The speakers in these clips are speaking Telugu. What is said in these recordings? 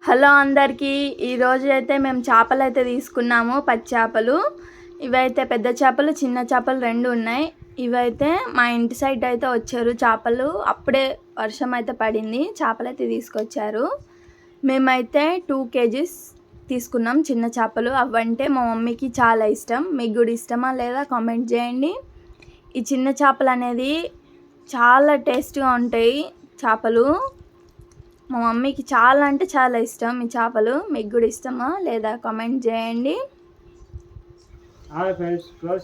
హలో అందరికీ, ఈరోజు అయితే మేము చేపలు అయితే తీసుకున్నాము. పచ్చి చేపలు ఇవైతే పెద్ద చేపలు చిన్న చేపలు రెండు ఉన్నాయి. ఇవైతే మా ఇంటి సైడ్ అయితే వచ్చారు చేపలు. అప్పుడే వర్షం అయితే పడింది, చేపలు అయితే తీసుకొచ్చారు. మేమైతే 2 kgs తీసుకున్నాం చిన్న చేపలు. అవంటే మా మమ్మీకి చాలా ఇష్టం. మీకు కూడా ఇష్టమా లేదా కామెంట్ చేయండి. ఈ చిన్న చేపలు అనేది చాలా టేస్ట్గా ఉంటాయి చేపలు. మా మమ్మీకి చాలా అంటే చాలా ఇష్టం ఈ చేపలు. మీకు కూడా ఇష్టమా లేదా కామెంట్ చేయండి.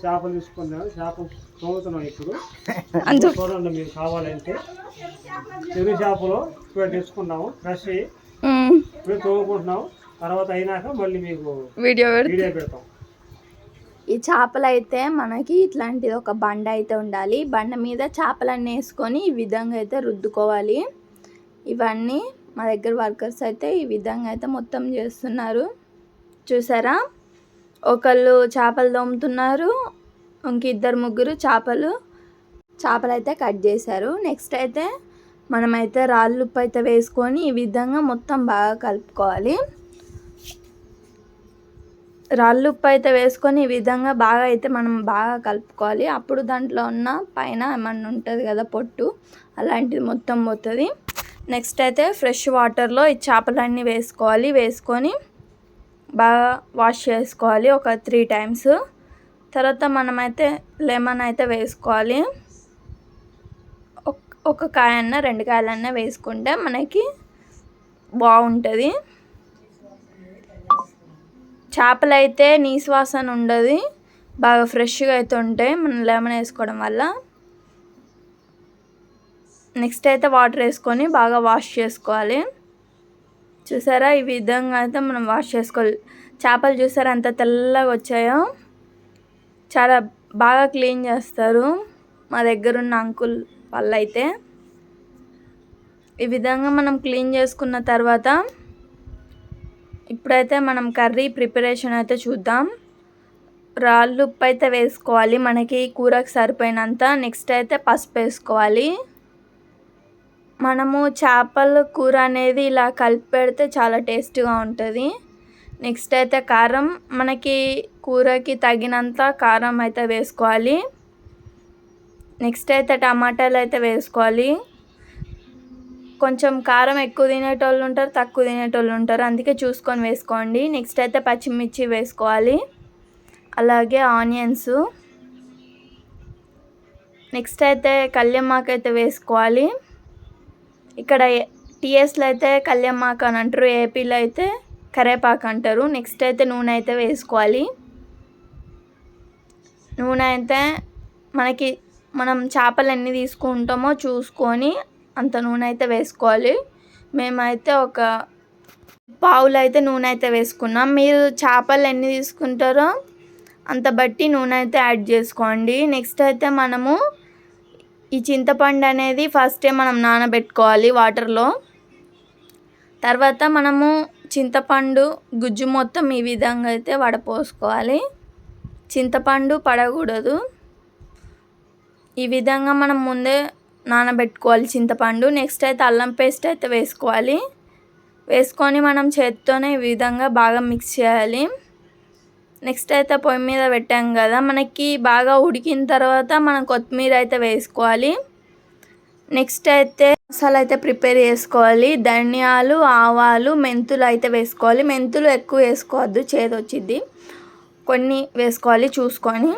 చేపలు తీసుకున్నాం, చేపలు తోముతున్నాం. ఇప్పుడు చూడండి, మీరు కావాలంటే చెరువు చేపలు ఇప్పుడు తీసుకున్నాము. ఫ్రెష్ ఇప్పుడు తోముకుంటున్నాం. తర్వాత అయినాక మళ్ళీ మీకు వీడియో పెడతాం. ఈ చేపలు అయితే మనకి ఇట్లాంటిది ఒక బండ అయితే ఉండాలి. బండ మీద చేపలన్నీ వేసుకొని ఈ విధంగా అయితే రుద్దుకోవాలి. ఇవన్నీ మా దగ్గర వర్కర్స్ అయితే ఈ విధంగా అయితే మొత్తం చేస్తున్నారు. చూసారా, ఒకళ్ళు చేపలు తోముతున్నారు, ఇంకిద్దరు ముగ్గురు చేపలు అయితే కట్ చేశారు. నెక్స్ట్ అయితే మనమైతే రాళ్ళు ఉప్పు అయితే వేసుకొని ఈ విధంగా మొత్తం బాగా కలుపుకోవాలి. రాళ్ళు ఉప్పు అయితే వేసుకొని ఈ విధంగా బాగా అయితే మనం బాగా కలుపుకోవాలి. అప్పుడు దాంట్లో ఉన్న పైన ఏమన్నా ఉంటుంది కదా పొట్టు, అలాంటిది మొత్తం పోతుంది. నెక్స్ట్ అయితే ఫ్రెష్ వాటర్లో ఈ చేపలన్నీ వేసుకోవాలి. వేసుకొని బాగా వాష్ చేసుకోవాలి ఒక 3 times. తర్వాత మనమైతే లెమన్ అయితే వేసుకోవాలి. ఒక కాయన్న 2 కాయలన్నా వేసుకుంటే మనకి బాగుంటుంది. చేపలు అయితే నీసు వాసన ఉండదు, బాగా ఫ్రెష్గా అయితే ఉంటాయి మనం లెమన్ వేసుకోవడం వల్ల. నెక్స్ట్ అయితే వాటర్ వేసుకొని బాగా వాష్ చేసుకోవాలి. చూసారా, ఈ విధంగా అయితే మనం వాష్ చేసుకోవాలి. చేపలు చూసారా ఎంత తెల్లగా వచ్చాయో. చాలా బాగా క్లీన్ చేస్తారు మా దగ్గర ఉన్న అంకుల్ వాళ్ళైతే. ఈ విధంగా మనం క్లీన్ చేసుకున్న తర్వాత ఇప్పుడైతే మనం కర్రీ ప్రిపరేషన్ అయితే చూద్దాం. రాళ్ళు ఉప్పు అయితే వేసుకోవాలి మనకి కూరకు సరిపోయినంత. నెక్స్ట్ అయితే పసుపు వేసుకోవాలి. మనము చేపల కూర అనేది ఇలా కలిపి పెడితే చాలా టేస్ట్గా ఉంటుంది. నెక్స్ట్ అయితే కారం, మనకి కూరకి తగినంత కారం అయితే వేసుకోవాలి. నెక్స్ట్ అయితే టమాటాలు అయితే వేసుకోవాలి. కొంచెం కారం ఎక్కువ తినేటోళ్ళు ఉంటారు, తక్కువ తినేటోళ్ళు ఉంటారు, అందుకే చూసుకొని వేసుకోండి. నెక్స్ట్ అయితే పచ్చిమిర్చి వేసుకోవాలి, అలాగే ఆనియన్స్. నెక్స్ట్ అయితే కల్యమాకు అయితే వేసుకోవాలి. ఇక్కడ టీఎస్లో అయితే కల్యమాకు అని అంటారు, ఏపీలో అయితే కరేపాకు అంటారు. నెక్స్ట్ అయితే నూనె అయితే వేసుకోవాలి. నూనె అయితే మనం చేపలు ఎన్ని తీసుకుంటామో చూసుకొని అంత నూనె అయితే వేసుకోవాలి. మేమైతే ఒక పావులు అయితే నూనె అయితే వేసుకున్నాం. మీరు చేపలు ఎన్ని తీసుకుంటారో అంత బట్టి నూనె అయితే యాడ్ చేసుకోండి. నెక్స్ట్ అయితే మనము ఈ చింతపండు అనేది ఫస్టే మనం నానబెట్టుకోవాలి వాటర్లో. తర్వాత మనము చింతపండు గుజ్జు మొత్తం ఈ విధంగా అయితే వడపోసుకోవాలి. చింతపండు పడకూడదు. ఈ విధంగా మనం ముందే నానబెట్టుకోవాలి చింతపండు. నెక్స్ట్ అయితే అల్లం పేస్ట్ అయితే వేసుకోవాలి. వేసుకొని మనం చేత్తోనే ఈ విధంగా బాగా మిక్స్ చేయాలి. నెక్స్ట్ అయితే పొయ్యి మీద పెట్టాం కదా, మనకి బాగా ఉడికిన తర్వాత మనం కొత్తిమీర అయితే వేసుకోవాలి. నెక్స్ట్ అయితే మసాలా అయితే ప్రిపేర్ చేసుకోవాలి. ధనియాలు, ఆవాలు, మెంతులు అయితే వేసుకోవాలి. మెంతులు ఎక్కువ వేసుకోవద్దు, చేదు వచ్చింది. కొన్ని వేసుకోవాలి చూసుకొని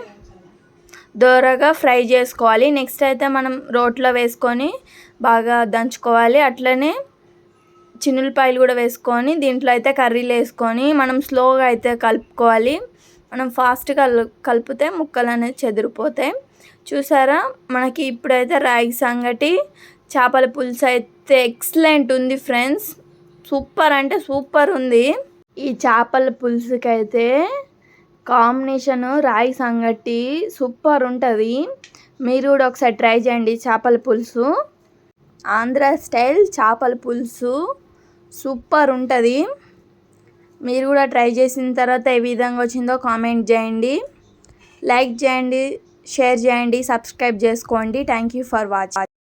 దోరగా ఫ్రై చేసుకోవాలి. నెక్స్ట్ అయితే మనం రోట్లో వేసుకొని బాగా దంచుకోవాలి. అట్లనే చిన్నులపాయలు కూడా వేసుకొని దీంట్లో అయితే కర్రీలు వేసుకొని మనం స్లోగా అయితే కలుపుకోవాలి. మనం ఫాస్ట్గా కలిపితే ముక్కలు అనేది చెదిరిపోతాయి. చూసారా, మనకి ఇప్పుడైతే రాగి సంగటి చేపల పులుసు అయితే ఎక్సలెంట్ ఉంది ఫ్రెండ్స్. సూపర్ అంటే సూపర్ ఉంది. ఈ చేపల పులుసుకి అయితే కాంబినేషన్ రాగి సంగటి సూపర్ ఉంటుంది. మీరు కూడా ఒకసారి ట్రై చేయండి. చేపల పులుసు, ఆంధ్ర స్టైల్ చేపల పులుసు సూపర్ ఉంటుంది. మీరు కూడా ట్రై చేసిన తర్వాత ఏ విధంగా వచ్చిందో కామెంట్ చేయండి, లైక్ చేయండి, షేర్ చేయండి, సబ్స్క్రైబ్ చేసుకోండి. Thank you for watching.